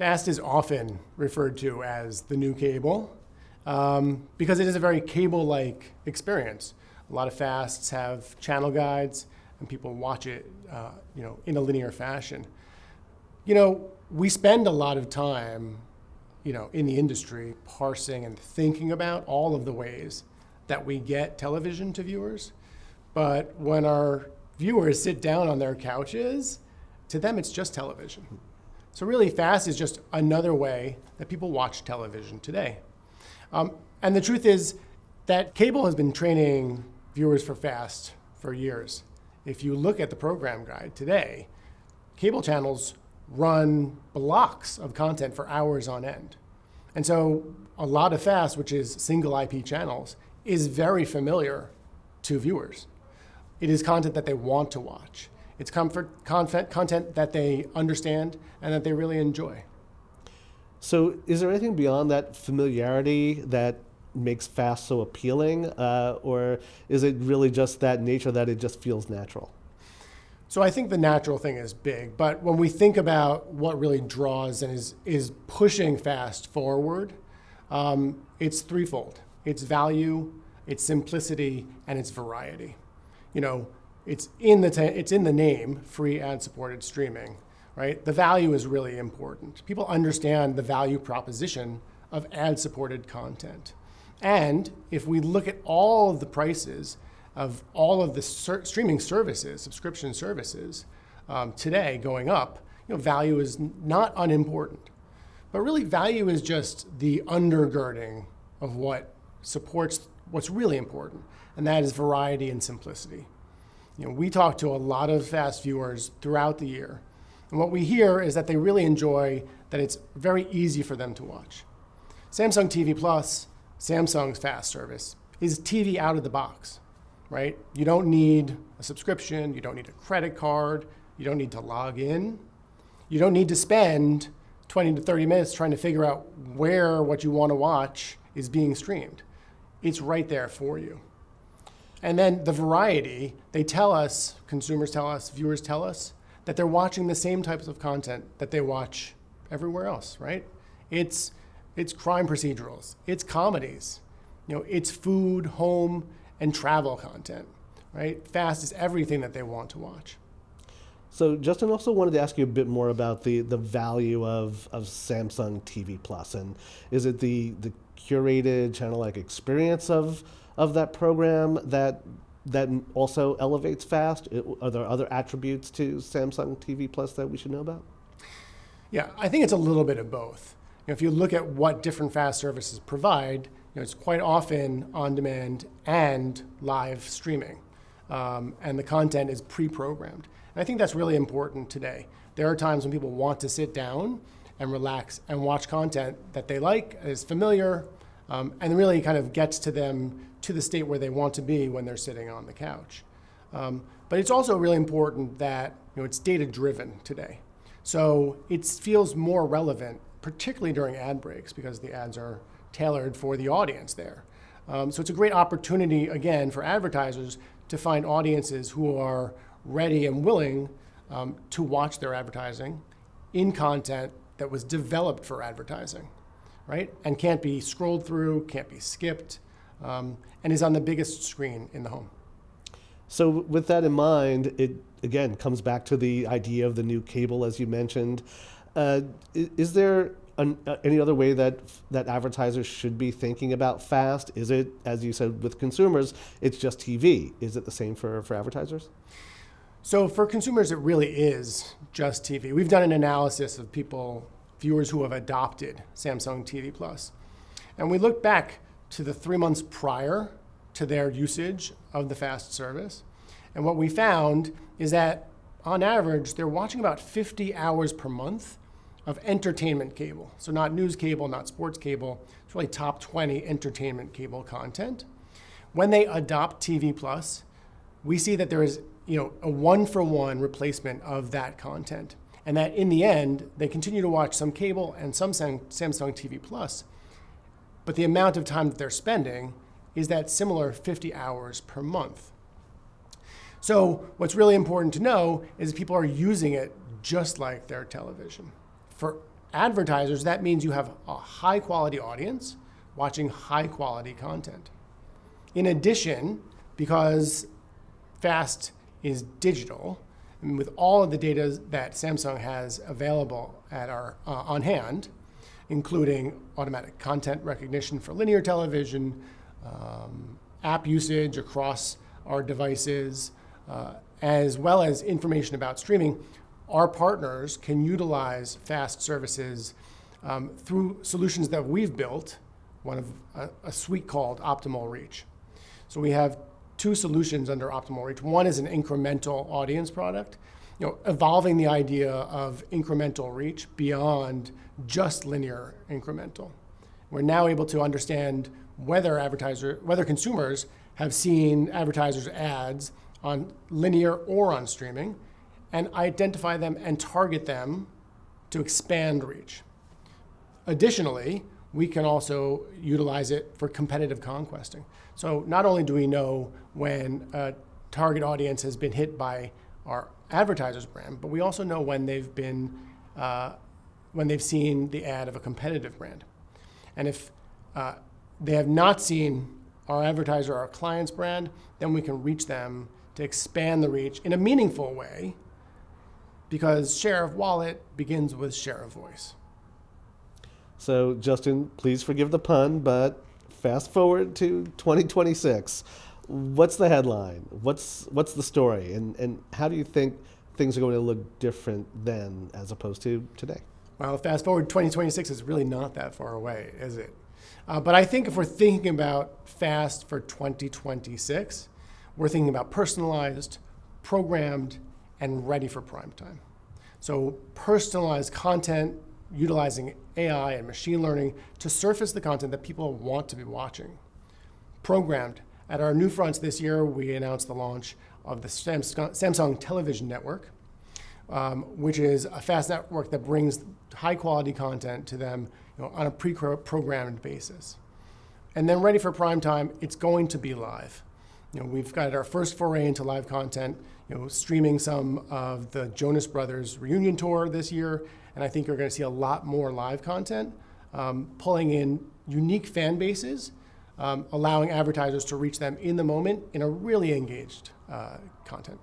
FAST is often referred to as the new cable because it is a very cable-like experience. A lot of FASTs have channel guides, and people watch it, in a linear fashion. We spend a lot of time, in the industry parsing and thinking about all of the ways that we get television to viewers. But when our viewers sit down on their couches, to them it's just television. So really, FAST is just another way that people watch television today. And the truth is that cable has been training viewers for FAST for years. If you look at the program guide today, cable channels run blocks of content for hours on end. And so a lot of FAST, which is single IP channels, is very familiar to viewers. It is content that they want to watch. It's content that they understand and that they really enjoy. So is there anything beyond that familiarity that makes FAST so appealing? Or is it really just that nature that it just feels natural? So I think the natural thing is big, but when we think about what really draws and is pushing FAST forward, it's threefold. It's value, it's simplicity, and it's variety. It's in the name, free ad-supported streaming, right? The value is really important. People understand the value proposition of ad-supported content. And if we look at all of the prices of all of the streaming services, subscription services, today going up, value is not unimportant. But really, value is just the undergirding of what supports what's really important, and that is variety and simplicity. We talk to a lot of FAST viewers throughout the year, and what we hear is that they really enjoy that it's very easy for them to watch. Samsung TV Plus, Samsung's FAST service, is TV out of the box, right? You don't need a subscription, you don't need a credit card, you don't need to log in, you don't need to spend 20 to 30 minutes trying to figure out where what you want to watch is being streamed. It's right there for you. And then the variety, they tell us, consumers tell us, viewers tell us, that they're watching the same types of content that they watch everywhere else, right? It's crime procedurals, it's comedies, it's food, home, and travel content, right? FAST is everything that they want to watch. So Justin, also wanted to ask you a bit more about the value of Samsung TV Plus, and is it the curated channel-like experience of that program that also elevates FAST? Are there other attributes to Samsung TV Plus that we should know about? Yeah, I think it's a little bit of both. If you look at what different FAST services provide, it's quite often on-demand and live streaming, and the content is pre-programmed. And I think that's really important today. There are times when people want to sit down and relax and watch content that they like, is familiar, and really kind of gets to them to the state where they want to be when they're sitting on the couch. But it's also really important that it's data-driven today. So it feels more relevant, particularly during ad breaks, because the ads are tailored for the audience there. So it's a great opportunity, again, for advertisers to find audiences who are ready and willing to watch their advertising in content that was developed for advertising, right? And can't be scrolled through, can't be skipped, and is on the biggest screen in the home. So with that in mind, it again comes back to the idea of the new cable, as you mentioned. Is there any other way that advertisers should be thinking about FAST? Is it, as you said, with consumers, it's just TV? Is it the same for advertisers? So for consumers, it really is just TV. We've done an analysis of viewers who have adopted Samsung TV Plus. And we looked back to the 3 months prior to their usage of the FAST service. And what we found is that on average, they're watching about 50 hours per month of entertainment cable. So not news cable, not sports cable, it's really top 20 entertainment cable content. When they adopt TV Plus, we see that there is a one-for-one replacement of that content. And that in the end, they continue to watch some cable and some Samsung TV Plus, but the amount of time that they're spending is that similar 50 hours per month. So what's really important to know is people are using it just like their television for advertisers, that means you have a high quality audience watching high quality content. In addition, because FAST is digital, and with all of the data that Samsung has available at our on hand, including automatic content recognition for linear television, app usage across our devices, as well as information about streaming, our partners can utilize FAST services through solutions that we've built, one of a suite called Optimal Reach. So we have two solutions under Optimal Reach. One is an incremental audience product, evolving the idea of incremental reach beyond just linear incremental. We're now able to understand whether consumers have seen advertisers' ads on linear or on streaming, and identify them and target them to expand reach. Additionally, we can also utilize it for competitive conquesting. So not only do we know when a target audience has been hit by our advertiser's brand, but we also know when they've seen the ad of a competitive brand. And if they have not seen our advertiser or our client's brand, then we can reach them to expand the reach in a meaningful way, because share of wallet begins with share of voice. So, Justin, please forgive the pun, but fast forward to 2026. What's the headline? What's the story? And how do you think things are going to look different then as opposed to today? Well, fast forward 2026 is really not that far away, is it? But I think if we're thinking about FAST for 2026, we're thinking about personalized, programmed, and ready for prime time. So personalized content utilizing AI and machine learning to surface the content that people want to be watching. Programmed. At our new fronts this year, we announced the launch of the Samsung Television Network, which is a FAST network that brings high quality content to them on a pre-programmed basis. And then ready for prime time, it's going to be live. We've got our first foray into live content, streaming some of the Jonas Brothers reunion tour this year, and I think you're going to see a lot more live content, pulling in unique fan bases, allowing advertisers to reach them in the moment in a really engaged content.